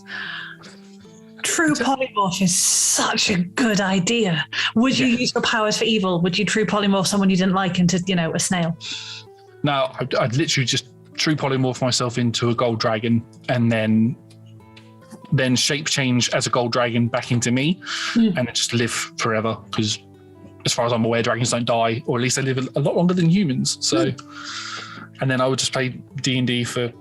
True Polymorph is such a good idea. Would you use your powers for evil? Would you True Polymorph someone you didn't like into, a snail? No, I'd literally just True Polymorph myself into a gold dragon and then shape change as a gold dragon back into me and then just live forever, because as far as I'm aware, dragons don't die, or at least they live a lot longer than humans. So And then I would just play D&D for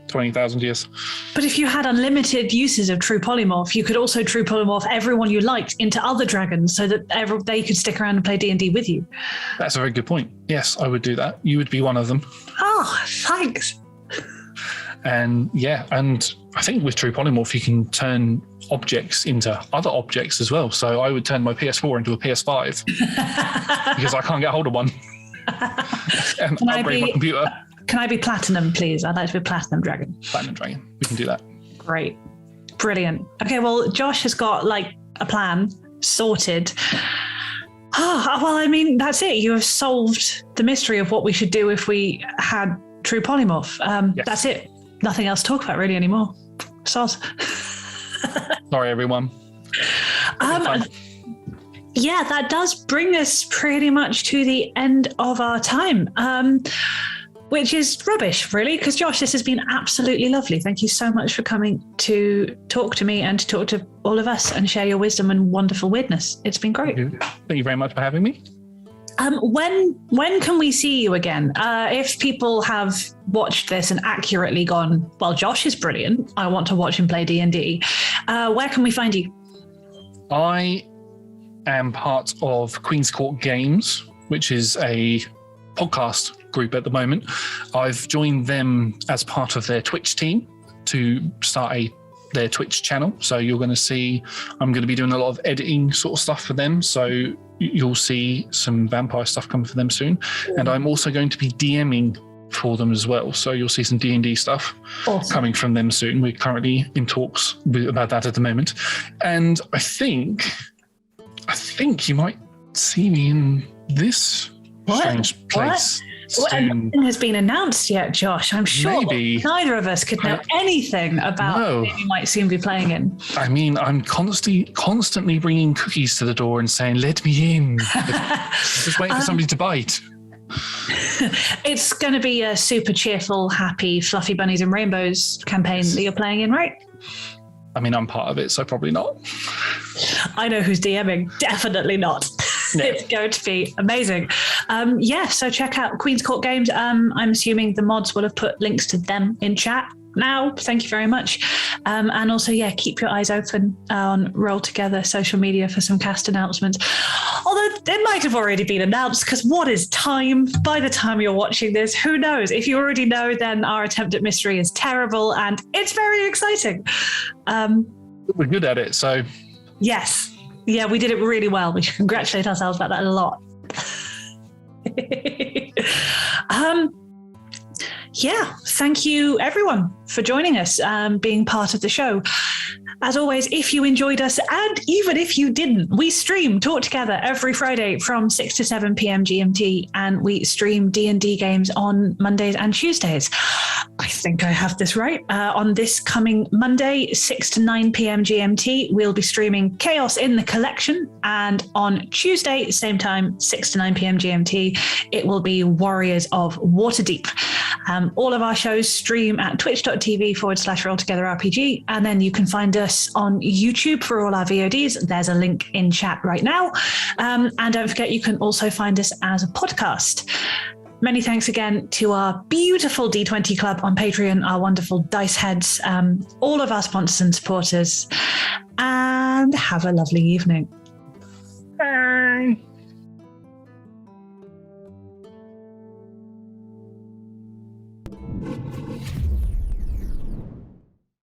20,000 years. But if you had unlimited uses of True Polymorph, you could also True Polymorph everyone you liked into other dragons so that they could stick around and play D&D with you. That's a very good point. Yes, I would do that. You would be one of them. Oh, thanks. And yeah, and I think with True Polymorph, you can turn objects into other objects as well. So I would turn my PS4 into a PS5 because I can't get hold of one. And upgrade my computer. Can I be Platinum, please? I'd like to be Platinum Dragon. Platinum Dragon. We can do that. Great. Brilliant. Okay, well, Josh has got like a plan sorted. Oh, well, I mean, that's it. You have solved the mystery of what we should do if we had True Polymorph. Yes. That's it. Nothing else to talk about really anymore. Soz. Sorry, everyone. Yeah, that does bring us pretty much to the end of our time. Which is rubbish, really, because Josh, this has been absolutely lovely. Thank you so much for coming to talk to me and to talk to all of us and share your wisdom and wonderful weirdness. It's been great. Thank you very much for having me. When can we see you again? If people have watched this and accurately gone, well, Josh is brilliant, I want to watch him play D&D, where can we find you? I am part of Queen's Court Games, which is a podcast group at the moment. I've joined them as part of their Twitch team to start their Twitch channel. So you're going to see, I'm going to be doing a lot of editing sort of stuff for them. So you'll see some vampire stuff coming for them soon. And I'm also going to be DMing for them as well. So you'll see some D&D stuff coming from them soon. We're currently in talks about that at the moment. And I think you might see me in this strange place. Nothing has been announced yet, Josh. I'm sure Maybe. Neither of us could know anything about what you might soon be playing in. I mean, I'm constantly bringing cookies to the door and saying, let me in. Just waiting for somebody to bite. It's going to be a super cheerful, happy, fluffy bunnies and rainbows campaign that you're playing in, right? I mean, I'm part of it, so probably not. I know who's DMing. Definitely not. No. It's going to be amazing. So check out Queen's Court Games. I'm assuming the mods will have put links to them in chat now. Thank you very much. And also, keep your eyes open on Roll Together social media for some cast announcements. Although it might have already been announced, because what is time? By the time you're watching this, who knows? If you already know, then our attempt at mystery is terrible and it's very exciting. We're good at it, so. Yes. Yeah, we did it really well. We should congratulate ourselves about that a lot. Thank you everyone for joining us, being part of the show. As always, if you enjoyed us, and even if you didn't, we stream Talk Together every Friday from 6 to 7 p.m. GMT, and we stream D&D games on Mondays and Tuesdays. I think I have this right. On this coming Monday, 6 to 9 p.m. GMT, we'll be streaming Chaos in the Collection, and on Tuesday, same time, 6 to 9 p.m. GMT, it will be Warriors of Waterdeep. All of our shows stream at twitch.tv/rolltogetherrpg, and then you can find us on YouTube for all our VODs. There's a link in chat right now. And don't forget, you can also find us as a podcast. Many thanks again to our beautiful D20 Club on Patreon, our wonderful dice heads, all of our sponsors and supporters, and have a lovely evening.